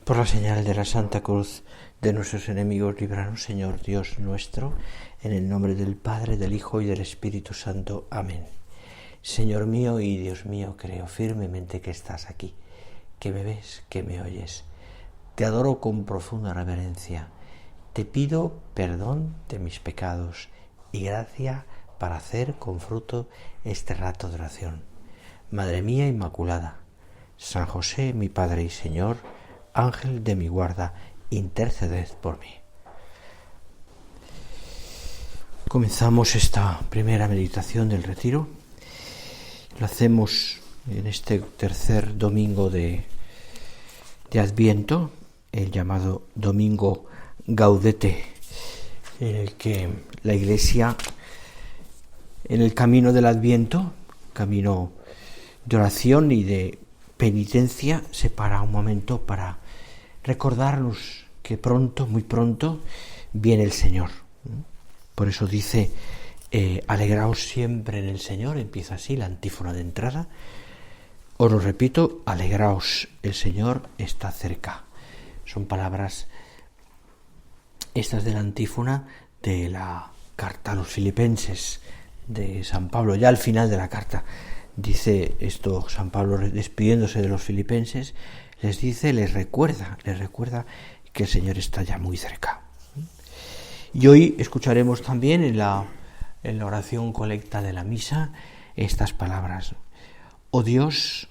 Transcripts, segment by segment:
Por la señal de la Santa Cruz de nuestros enemigos, líbranos, Señor Dios nuestro, en el nombre del Padre, del Hijo y del Espíritu Santo. Amén. Señor mío y Dios mío, creo firmemente que estás aquí, que me ves, que me oyes. Te adoro con profunda reverencia. Te pido perdón de mis pecados y gracia para hacer con fruto este rato de oración. Madre mía Inmaculada, San José, mi Padre y Señor, Ángel de mi guarda, interceded por mí. Comenzamos esta primera meditación del retiro. Lo hacemos en este tercer domingo de Adviento, el llamado Domingo Gaudete, en el que la Iglesia, en el camino del Adviento, camino de oración y de penitencia, se para un momento para recordarnos que pronto, muy pronto, viene el Señor. Por eso dice, alegraos siempre en el Señor, empieza así la antífona de entrada. Os lo repito, alegraos, el Señor está cerca. Son palabras estas de la antífona de la carta a los Filipenses de San Pablo. Ya al final de la carta dice esto San Pablo, despidiéndose de los filipenses, les recuerda que el Señor está ya muy cerca. Y hoy escucharemos también en la oración colecta de la misa estas palabras. Oh Dios,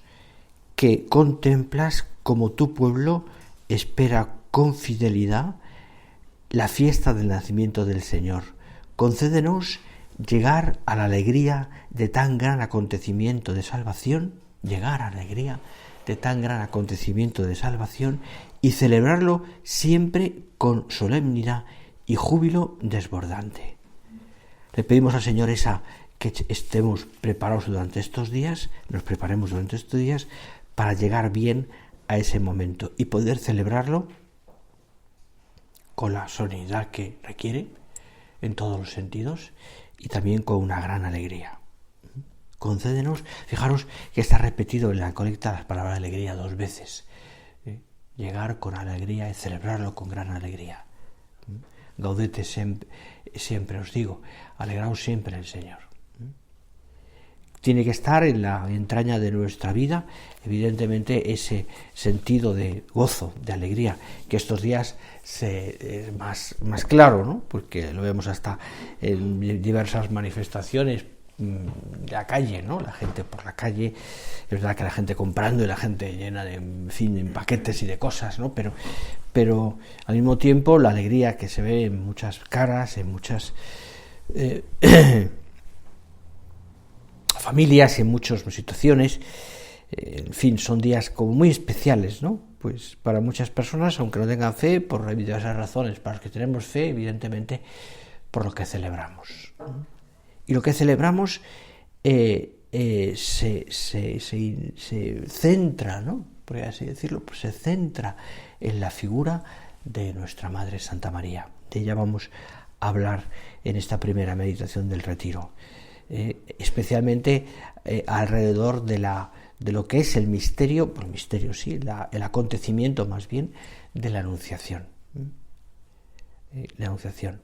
que contemplas como tu pueblo espera con fidelidad la fiesta del nacimiento del Señor, concédenos llegar a la alegría de tan gran acontecimiento de salvación, y celebrarlo siempre con solemnidad y júbilo desbordante. Le pedimos al Señor que estemos preparados durante estos días, nos preparemos durante estos días para llegar bien a ese momento y poder celebrarlo con la solemnidad que requiere en todos los sentidos y también con una gran alegría. Concédenos, fijaros que está repetido en la colecta la palabra alegría 2 veces. Llegar con alegría y celebrarlo con gran alegría. Gaudete siempre os digo, alegraos siempre en el Señor. Tiene que estar en la entraña de nuestra vida, evidentemente, ese sentido de gozo, de alegría, que estos días es más claro, ¿no? Porque lo vemos hasta en diversas manifestaciones de la calle, ¿no? La gente por la calle, es verdad que la gente comprando y la gente llena de, en paquetes y de cosas, ¿no? Pero al mismo tiempo la alegría que se ve en muchas caras, en muchas familias y en muchas situaciones, en fin, son días como muy especiales, ¿no? Pues para muchas personas, aunque no tengan fe, por diversas razones, para los que tenemos fe, evidentemente, por lo que celebramos. Y lo que celebramos se centra, ¿no? Por así decirlo, pues se centra en la figura de nuestra Madre Santa María. De ella vamos a hablar en esta primera meditación del retiro. Especialmente alrededor de lo que es el misterio, el acontecimiento más bien de la Anunciación. La Anunciación.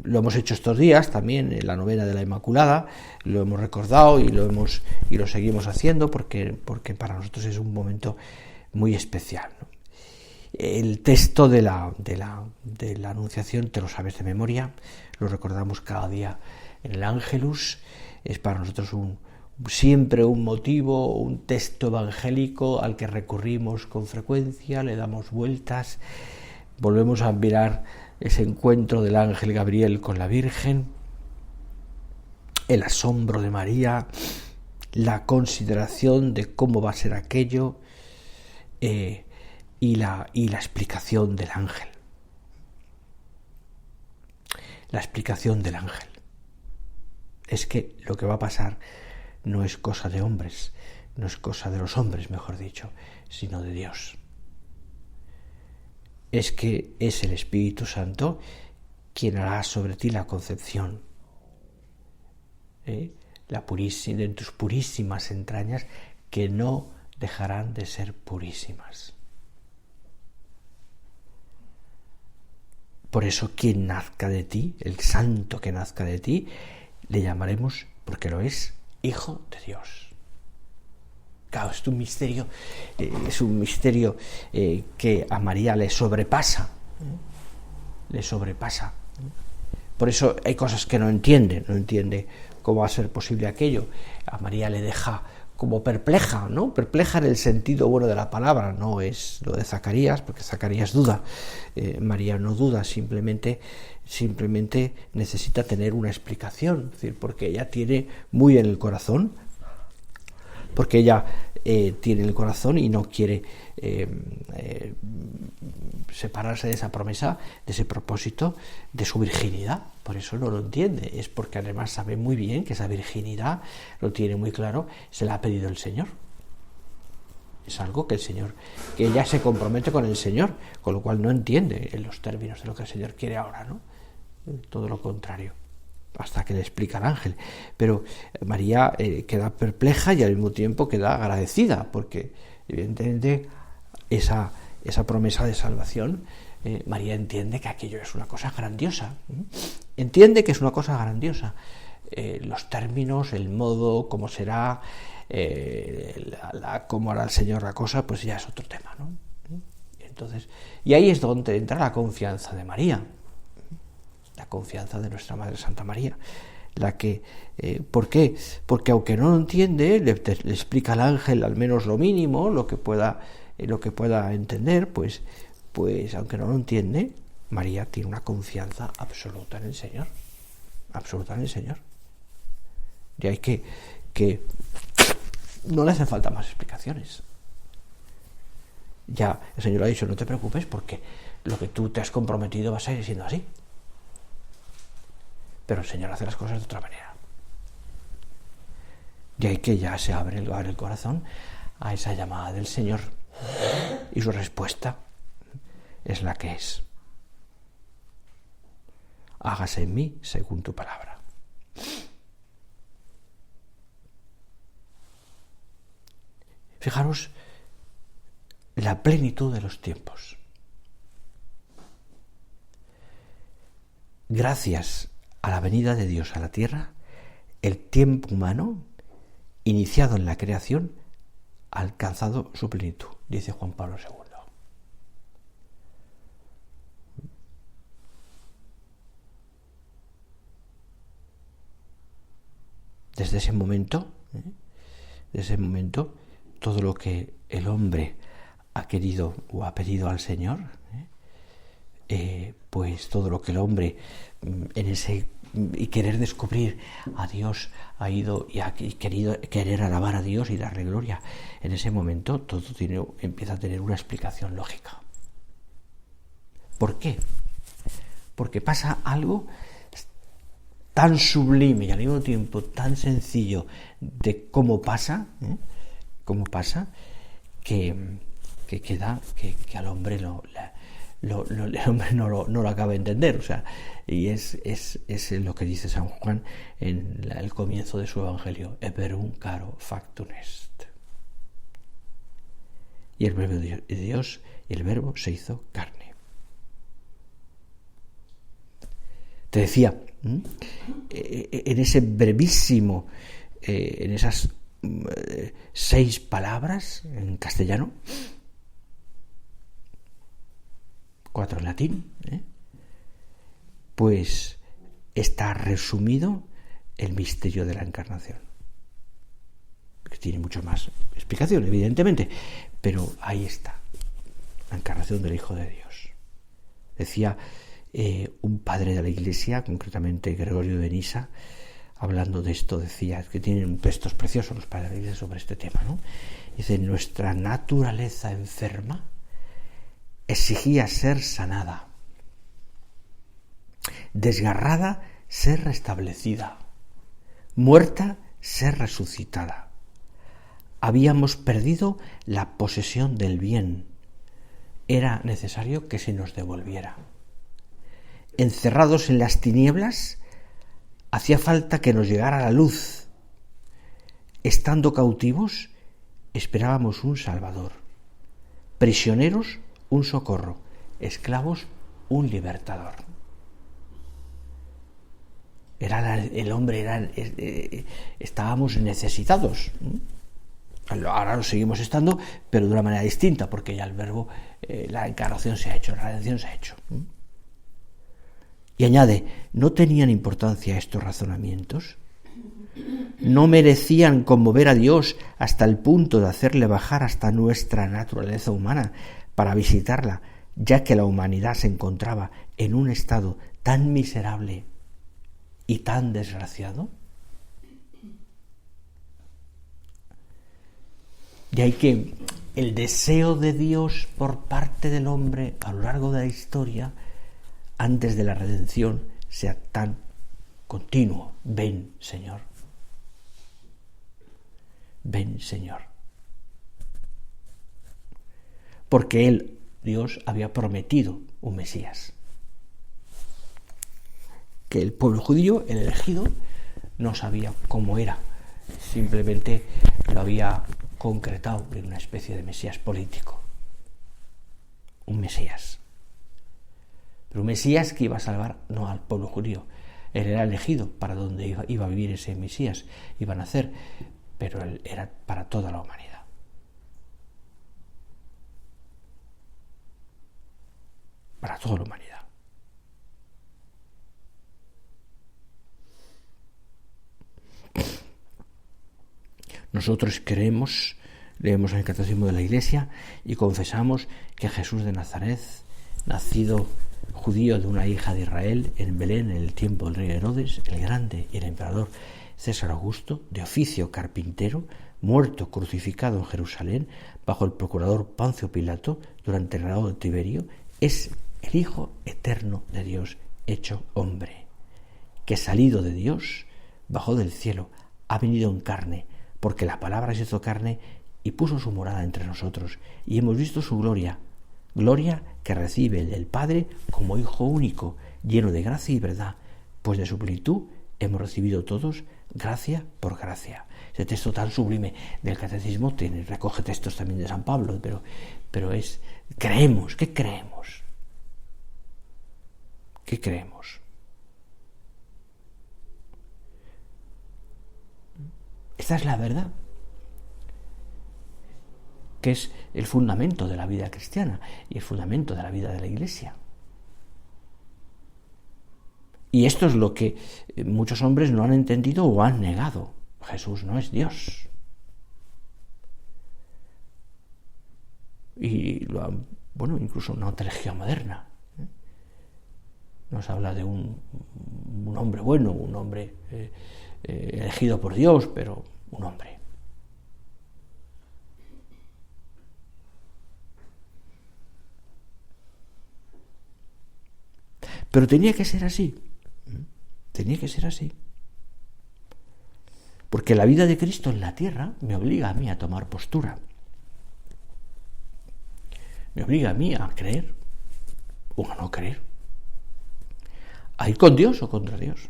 Lo hemos hecho estos días también en la novena de la Inmaculada, lo hemos recordado y lo seguimos haciendo porque para nosotros es un momento muy especial, ¿no? El texto de la Anunciación te lo sabes de memoria, lo recordamos cada día en el Ángelus, es para nosotros siempre un motivo, un texto evangélico al que recurrimos con frecuencia, le damos vueltas, volvemos a mirar ese encuentro del ángel Gabriel con la Virgen, el asombro de María, la consideración de cómo va a ser aquello y la explicación del ángel. La explicación del ángel. Es que lo que va a pasar no es cosa de hombres, no es cosa de los hombres, mejor dicho, sino de Dios. Es que es el Espíritu Santo quien hará sobre ti la concepción, en tus purísimas entrañas, que no dejarán de ser purísimas. Por eso quien nazca de ti, el santo que nazca de ti, le llamaremos, porque lo es, Hijo de Dios. Claro, es un misterio que a María le sobrepasa. Por eso hay cosas que no entiende cómo va a ser posible aquello. A María le deja como perpleja, ¿no? Perpleja en el sentido bueno de la palabra, no es lo de Zacarías, porque Zacarías duda. María no duda, simplemente necesita tener una explicación, es decir, porque ella tiene muy en el corazón, y no quiere separarse de esa promesa, de ese propósito, de su virginidad. Por eso no lo entiende, es porque además sabe muy bien que esa virginidad, lo tiene muy claro, se la ha pedido el Señor. Es algo que ella se compromete con el Señor, con lo cual no entiende en los términos de lo que el Señor quiere ahora, ¿no? Todo lo contrario, hasta que le explica el ángel. Pero María queda perpleja y al mismo tiempo queda agradecida, porque evidentemente esa promesa de salvación, María entiende que aquello es una cosa grandiosa. Los términos, el modo, cómo será, cómo hará el Señor la cosa, pues ya es otro tema, ¿no? Entonces, y ahí es donde entra la confianza de María, la confianza de nuestra Madre Santa María, ¿por qué? Porque aunque no lo entiende, le explica al ángel al menos lo mínimo, lo que pueda entender, pues aunque no lo entiende, María tiene una confianza absoluta en el Señor, Y hay que no le hacen falta más explicaciones. Ya el Señor ha dicho, no te preocupes, porque lo que tú te has comprometido va a seguir siendo así. Pero el Señor hace las cosas de otra manera. Y hay que ya se abre el corazón a esa llamada del Señor. Y su respuesta es la que es. Hágase en mí según tu palabra. Fijaros la plenitud de los tiempos. Gracias a la venida de Dios a la tierra, el tiempo humano, iniciado en la creación, ha alcanzado su plenitud, dice Juan Pablo II. Desde ese momento, todo lo que el hombre ha querido o ha pedido al Señor, pues todo lo que el hombre en ese y querer descubrir a Dios ha ido y querer alabar a Dios y darle gloria, en ese momento todo empieza a tener una explicación lógica. ¿Por qué? Porque pasa algo tan sublime y al mismo tiempo tan sencillo de cómo pasa, que al hombre el hombre no lo acaba de entender, o sea, y es lo que dice San Juan en el comienzo de su evangelio: Eperum caro factum est. Y el verbo de Dios, y el verbo se hizo carne. Te decía, en ese brevísimo, en esas 6 palabras en castellano, 4 en latín, pues está resumido el misterio de la encarnación, que tiene mucho más explicación, evidentemente, pero ahí está, la encarnación del Hijo de Dios. Decía un padre de la Iglesia, concretamente Gregorio de Nisa, hablando de esto, decía, que tienen textos preciosos los padres de la Iglesia sobre este tema, ¿no? Dice: nuestra naturaleza enferma exigía ser sanada, desgarrada ser restablecida, muerta ser resucitada. Habíamos perdido la posesión del bien. Era necesario que se nos devolviera. Encerrados en las tinieblas, hacía falta que nos llegara la luz. Estando cautivos, esperábamos un Salvador. Prisioneros, un socorro. Esclavos, un libertador. El hombre estábamos necesitados. Ahora lo seguimos estando, pero de una manera distinta, porque ya el verbo, la encarnación se ha hecho, la redención se ha hecho. Y añade, ¿no tenían importancia estos razonamientos? ¿No merecían conmover a Dios hasta el punto de hacerle bajar hasta nuestra naturaleza humana para visitarla, ya que la humanidad se encontraba en un estado tan miserable y tan desgraciado? De ahí que el deseo de Dios por parte del hombre a lo largo de la historia, antes de la redención, sea tan continuo. Ven, Señor. Ven, Señor. Porque Él, Dios, había prometido un Mesías. Que el pueblo judío, el elegido, no sabía cómo era. Simplemente lo había concretado en una especie de Mesías político. Un Mesías. Pero un Mesías que iba a salvar no al pueblo judío. Él era elegido para donde iba a vivir ese Mesías, iba a nacer, pero él era para toda la humanidad. Para toda la humanidad. Nosotros creemos, leemos en el Catecismo de la Iglesia y confesamos que Jesús de Nazaret, nacido judío de una hija de Israel en Belén en el tiempo del rey Herodes el Grande y el emperador César Augusto, de oficio carpintero, muerto crucificado en Jerusalén bajo el procurador Poncio Pilato durante el reinado de Tiberio, es el Hijo eterno de Dios hecho hombre, que salido de Dios, bajó del cielo, ha venido en carne, porque la palabra se hizo carne y puso su morada entre nosotros, y hemos visto su gloria, gloria que recibe el del Padre como Hijo único, lleno de gracia y verdad, pues de su plenitud hemos recibido todos gracia por gracia. Ese texto tan sublime del Catecismo recoge textos también de San Pablo, pero es, creemos, ¿qué creemos? ¿Qué creemos? Esta es la verdad, que es el fundamento de la vida cristiana y el fundamento de la vida de la Iglesia. Y esto es lo que muchos hombres no han entendido o han negado. Jesús no es Dios. Y lo han, incluso una teología moderna nos habla de un hombre bueno, un hombre elegido por Dios, pero un hombre. Pero tenía que ser así. Tenía que ser así. Porque la vida de Cristo en la tierra me obliga a mí a tomar postura. Me obliga a mí a creer o a no creer. A ir con Dios o contra Dios.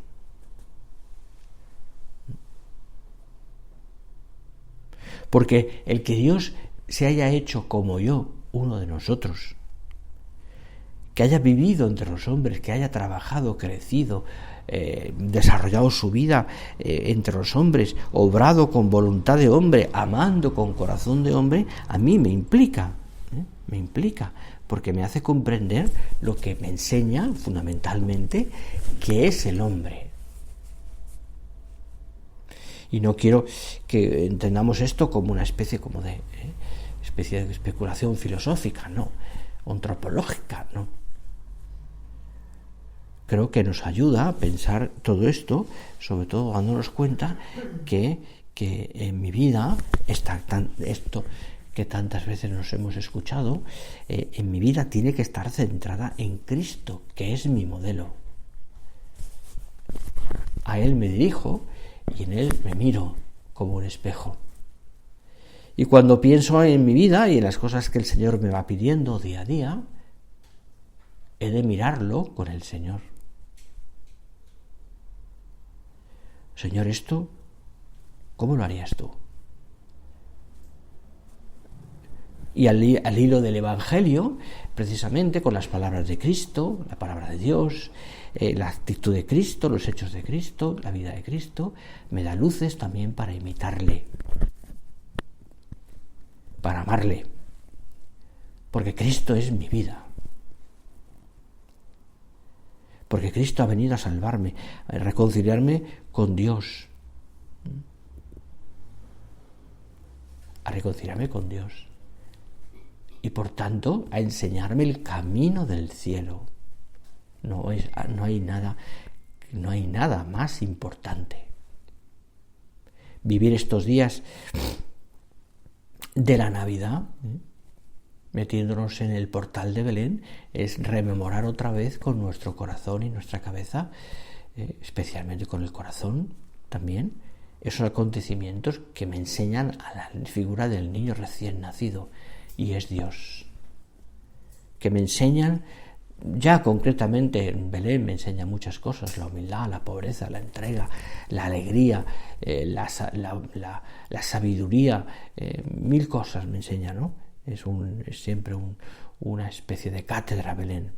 Porque el que Dios se haya hecho como yo, uno de nosotros, que haya vivido entre los hombres, que haya trabajado, crecido, desarrollado su vida entre los hombres, obrado con voluntad de hombre, amando con corazón de hombre, a mí me implica, porque me hace comprender lo que me enseña fundamentalmente que es el hombre. Y no quiero que entendamos esto como una especie de especulación filosófica, no, antropológica, no. Creo que nos ayuda a pensar todo esto, sobre todo dándonos cuenta que en mi vida esto que tantas veces nos hemos escuchado, en mi vida tiene que estar centrada en Cristo, que es mi modelo. A Él me dirijo y en Él me miro como un espejo. Y cuando pienso en mi vida y en las cosas que el Señor me va pidiendo día a día, he de mirarlo con el Señor. Señor, esto, ¿cómo lo harías tú? Y al hilo del Evangelio, precisamente con las palabras de Cristo, la palabra de Dios, la actitud de Cristo, los hechos de Cristo, la vida de Cristo, me da luces también para imitarle, para amarle, porque Cristo es mi vida, porque Cristo ha venido a salvarme, a reconciliarme con Dios, a reconciliarme con Dios. Y por tanto a enseñarme el camino del cielo. No hay nada más importante. Vivir estos días de la Navidad, metiéndonos en el portal de Belén, es rememorar otra vez con nuestro corazón y nuestra cabeza, especialmente con el corazón también, esos acontecimientos que me enseñan a la figura del niño recién nacido, y es Dios, que me enseñan, ya concretamente en Belén me enseña muchas cosas, la humildad, la pobreza, la entrega, la alegría, la sabiduría, mil cosas me enseña, ¿no? Es siempre una especie de cátedra Belén,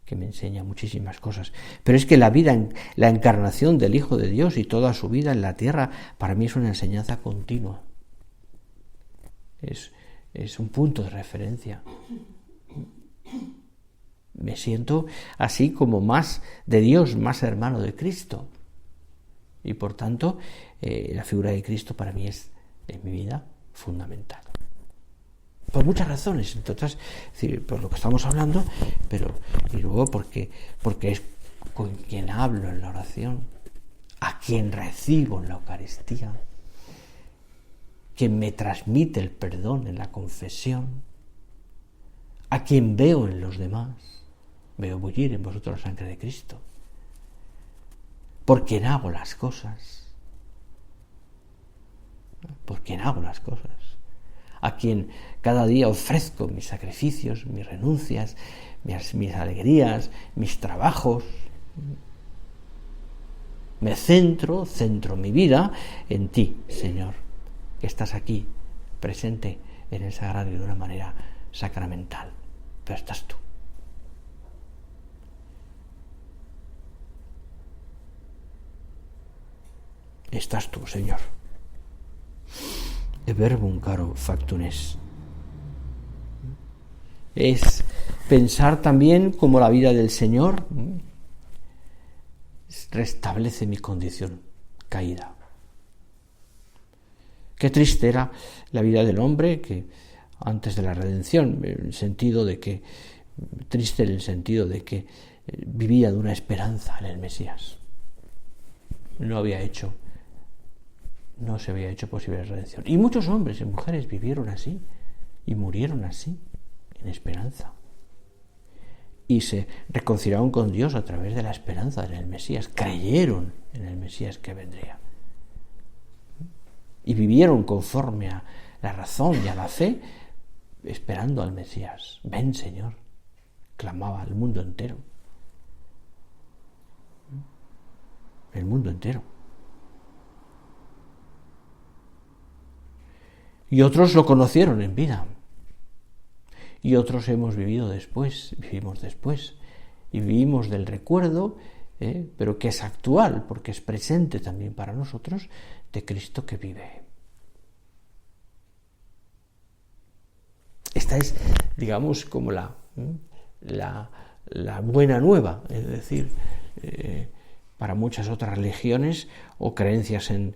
que me enseña muchísimas cosas. Pero es que la vida, la encarnación del Hijo de Dios y toda su vida en la tierra, para mí es una enseñanza continua. Es un punto de referencia. Me siento así como más de Dios, más hermano de Cristo. Y por tanto, la figura de Cristo para mí es, en mi vida, fundamental. Por muchas razones, entonces, es decir, por lo que estamos hablando, y luego porque es con quien hablo en la oración, a quien recibo en la Eucaristía, quien me transmite el perdón en la confesión, a quien veo en los demás, veo bullir en vosotros la sangre de Cristo, por quien hago las cosas, a quien cada día ofrezco mis sacrificios, mis renuncias, mis alegrías, mis trabajos. Me centro mi vida en ti, Señor, que estás aquí, presente en el sagrario de una manera sacramental, pero estás tú. Estás tú, Señor. De verbum caro factum est. Es pensar también cómo la vida del Señor restablece mi condición caída. Qué triste era la vida del hombre que antes de la redención, triste en el sentido de que vivía de una esperanza en el Mesías. No se había hecho posible la redención. Y muchos hombres y mujeres vivieron así y murieron así, en esperanza. Y se reconciliaron con Dios a través de la esperanza en el Mesías. Creyeron en el Mesías que vendría. Y vivieron conforme a la razón y a la fe, esperando al Mesías. Ven, Señor, clamaba al mundo entero. El mundo entero. Y otros lo conocieron en vida. Y otros vivimos después. Y vivimos del recuerdo, pero que es actual, porque es presente también para nosotros, de Cristo que vive. Esta es, digamos, como la buena nueva, es decir, para muchas otras religiones o creencias en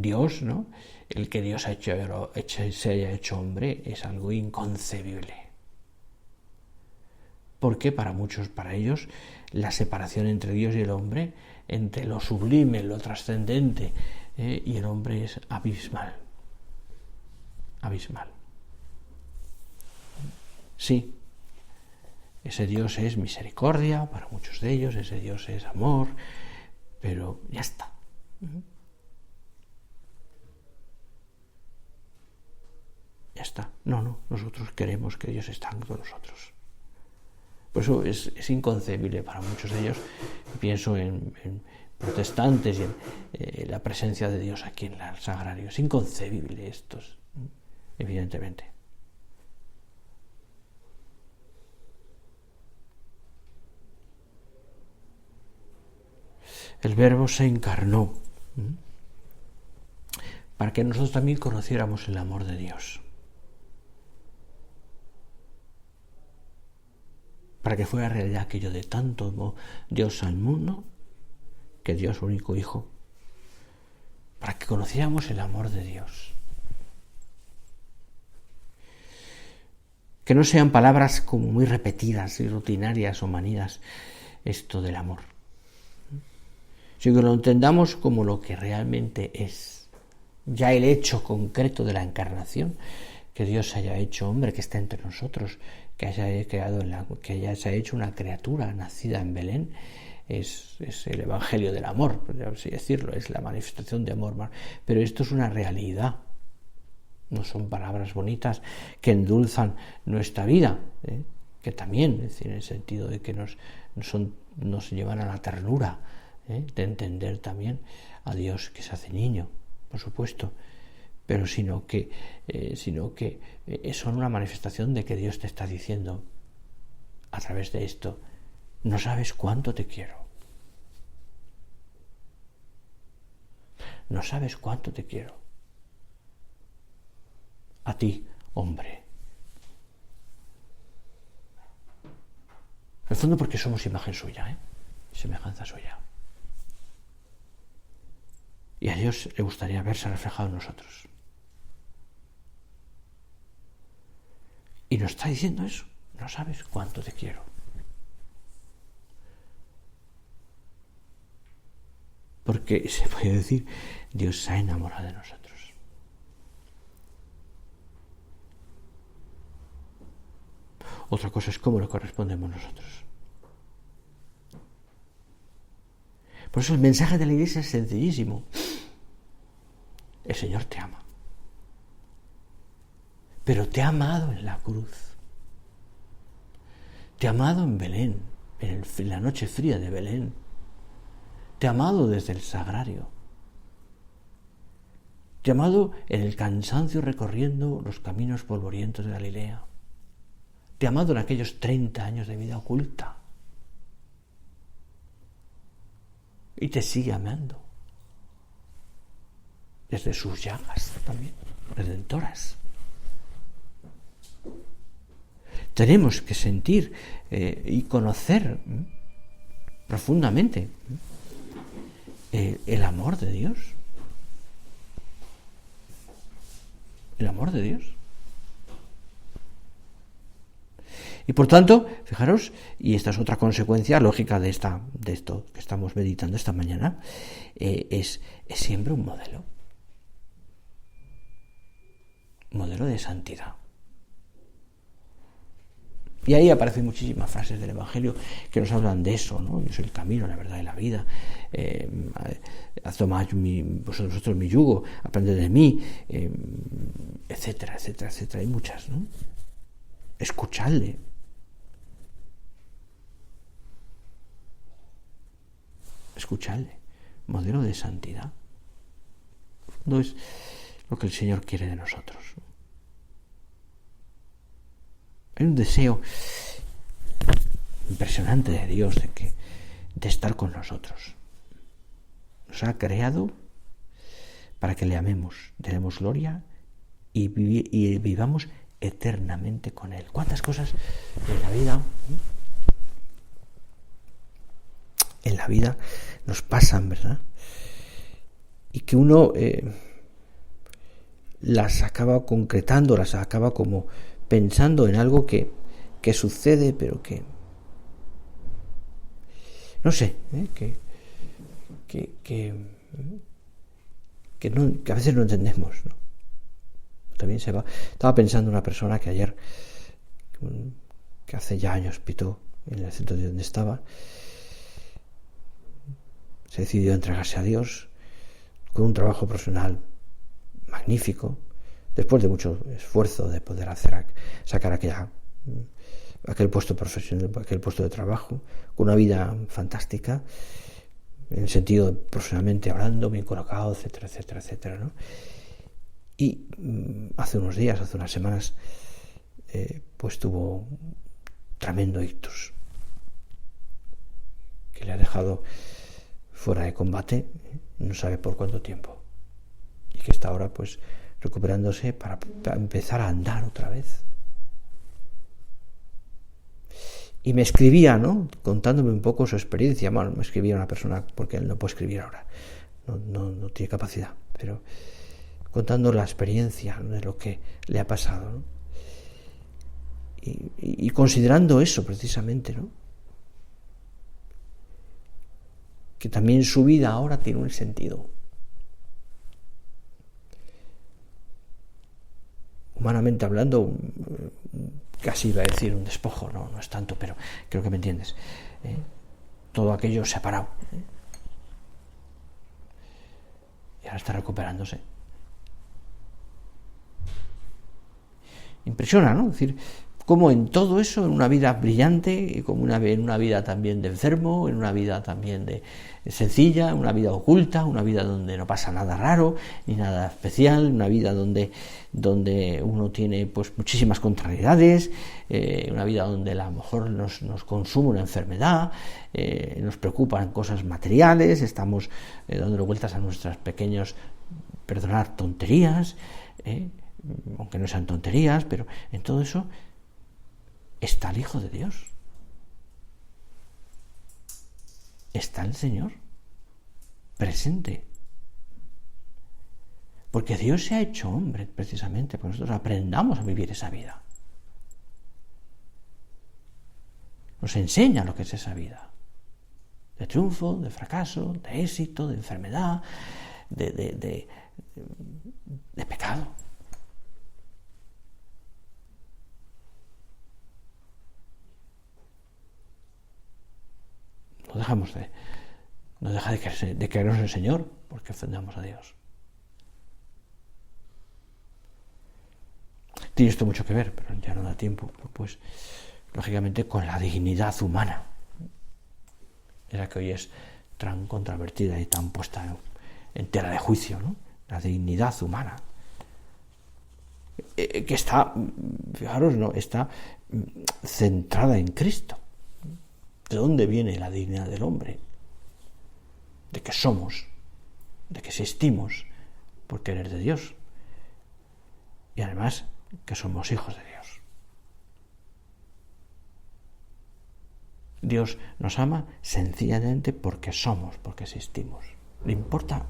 Dios, ¿no? El que Dios se haya hecho hombre es algo inconcebible. Porque para ellos, la separación entre Dios y el hombre, entre lo sublime, lo trascendente, y el hombre es abismal. Abismal. Sí, ese Dios es misericordia para muchos de ellos, ese Dios es amor, pero ya está. Ya está. No, nosotros queremos que Dios esté con nosotros. Por eso es inconcebible para muchos de ellos. Pienso en protestantes y en la presencia de Dios aquí en el sagrario. Es inconcebible esto. evidentemente. El Verbo se encarnó para que nosotros también conociéramos el amor de Dios. Para que fuera realidad aquello de tanto amó Dios al mundo, que dio a su único Hijo, para que conociéramos el amor de Dios. Que no sean palabras como muy repetidas y rutinarias o manidas esto del amor, sino que lo entendamos como lo que realmente es. Ya el hecho concreto de la encarnación, que Dios se haya hecho hombre, que está entre nosotros, que haya se ha hecho una criatura nacida en Belén, es el evangelio del amor, por así decirlo, es la manifestación de amor. Pero esto es una realidad, no son palabras bonitas que endulzan nuestra vida, que también, es decir, en el sentido de que nos llevan a la ternura, de entender también a Dios que se hace niño, por supuesto, pero sino que son una manifestación de que Dios te está diciendo a través de esto: no sabes cuánto te quiero. No sabes cuánto te quiero. A ti, hombre. En el fondo porque somos imagen suya, semejanza suya. Y a Dios le gustaría verse reflejado en nosotros. Y nos está diciendo eso: no sabes cuánto te quiero. Porque se puede decir, Dios se ha enamorado de nosotros. Otra cosa es cómo lo correspondemos nosotros. Por eso el mensaje de la Iglesia es sencillísimo. El Señor te ama. Pero te ha amado en la cruz. Te ha amado en Belén, en la noche fría de Belén. Te ha amado desde el sagrario. Te ha amado en el cansancio recorriendo los caminos polvorientos de Galilea. Te ha amado en aquellos 30 años de vida oculta. Y te sigue amando. Desde sus llagas también, redentoras. Tenemos que sentir y conocer profundamente el amor de Dios. El amor de Dios. Y por tanto, fijaros, y esta es otra consecuencia lógica de esto que estamos meditando esta mañana, es siempre un modelo de santidad. Y ahí aparecen muchísimas frases del Evangelio que nos hablan de eso, ¿no? Yo soy el camino, la verdad y la vida. Tomad vosotros mi yugo, aprended de mí, etcétera, etcétera, etcétera. Hay muchas, ¿no? Escuchadle. Escuchadle. Modelo de santidad. No es lo que el Señor quiere de nosotros. Hay un deseo impresionante de Dios de estar con nosotros. Nos ha creado para que le amemos, le demos gloria y vivamos eternamente con Él. ¿Cuántas cosas en la vida nos pasan, verdad? Y que uno las acaba concretando, las acaba como pensando en algo que sucede, pero que no sé, que a veces no entendemos, ¿no? También se va. Estaba pensando en una persona que ayer, que hace ya años pitó en el centro de donde estaba, se decidió a entregarse a Dios con un trabajo profesional magnífico, después de mucho esfuerzo de poder sacar aquel puesto profesional, aquel puesto de trabajo, con una vida fantástica, en el sentido profesionalmente hablando, bien colocado, etcétera, etcétera, etcétera, ¿no? Y hace unos días, hace unas semanas, pues tuvo tremendo ictus que le ha dejado fuera de combate, no sabe por cuánto tiempo, y que está ahora pues recuperándose para empezar a andar otra vez. Y me escribía, ¿no?, contándome un poco su experiencia. Bueno, me escribía una persona, porque él no puede escribir ahora, no tiene capacidad, pero contando la experiencia, ¿no?, de lo que le ha pasado, ¿no? Y considerando eso precisamente, ¿no?, que también su vida ahora tiene un sentido. Humanamente hablando, casi iba a decir un despojo, no es tanto, pero creo que me entiendes. Todo aquello separado. Y ahora está recuperándose. Impresiona, ¿no? Es decir, como en todo eso, en una vida brillante, como en una vida también de enfermo, en una vida también de sencilla, una vida oculta, una vida donde no pasa nada raro ni nada especial, una vida donde uno tiene pues muchísimas contrariedades, una vida donde a lo mejor nos consume una enfermedad, nos preocupan cosas materiales, estamos dándole vueltas a nuestras pequeños, perdonar, tonterías, aunque no sean tonterías, pero en todo eso está el Hijo de Dios, está el Señor presente, porque Dios se ha hecho hombre precisamente para que nosotros aprendamos a vivir esa vida. Nos enseña lo que es esa vida, de triunfo, de fracaso, de éxito, de enfermedad, de pecado. No deja de querernos el Señor, porque ofendamos a Dios. Tiene esto mucho que ver, pero ya no da tiempo, pues lógicamente con la dignidad humana, era que hoy es tan controvertida y tan puesta en tela de juicio, ¿no? La dignidad humana, que está, fijaros, ¿no?, está centrada en Cristo. ¿De dónde viene la dignidad del hombre? De que somos, de que existimos por querer de Dios, y además que somos hijos de Dios. Dios nos ama sencillamente porque somos, porque existimos. Le importa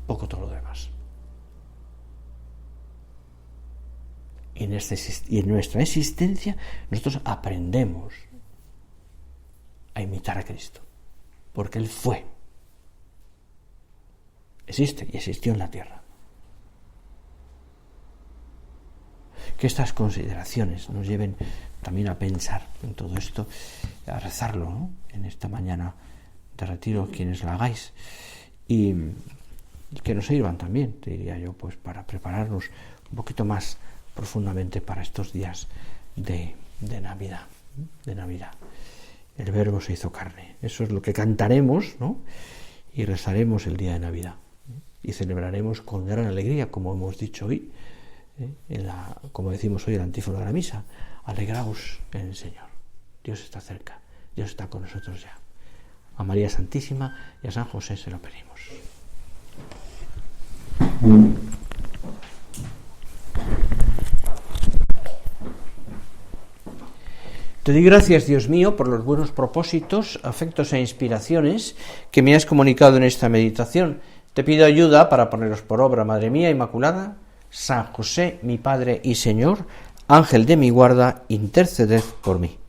poco todo lo demás. Y en nuestra existencia nosotros aprendemos a imitar a Cristo, porque Él fue, existe y existió en la tierra. Que estas consideraciones nos lleven también a pensar en todo esto, a rezarlo, ¿no?, en esta mañana de retiro, quienes la hagáis, y que nos sirvan también, te diría yo, pues para prepararnos un poquito más profundamente para estos días de Navidad. El Verbo se hizo carne. Eso es lo que cantaremos, ¿no?, y rezaremos el día de Navidad. Y celebraremos con gran alegría, como hemos dicho hoy, como decimos hoy en la antífona de la misa: alegraos en el Señor. Dios está cerca, Dios está con nosotros ya. A María Santísima y a San José se lo pedimos. Te doy gracias, Dios mío, por los buenos propósitos, afectos e inspiraciones que me has comunicado en esta meditación. Te pido ayuda para ponerlos por obra, Madre mía Inmaculada. San José, mi Padre y Señor, Ángel de mi guarda, interceded por mí.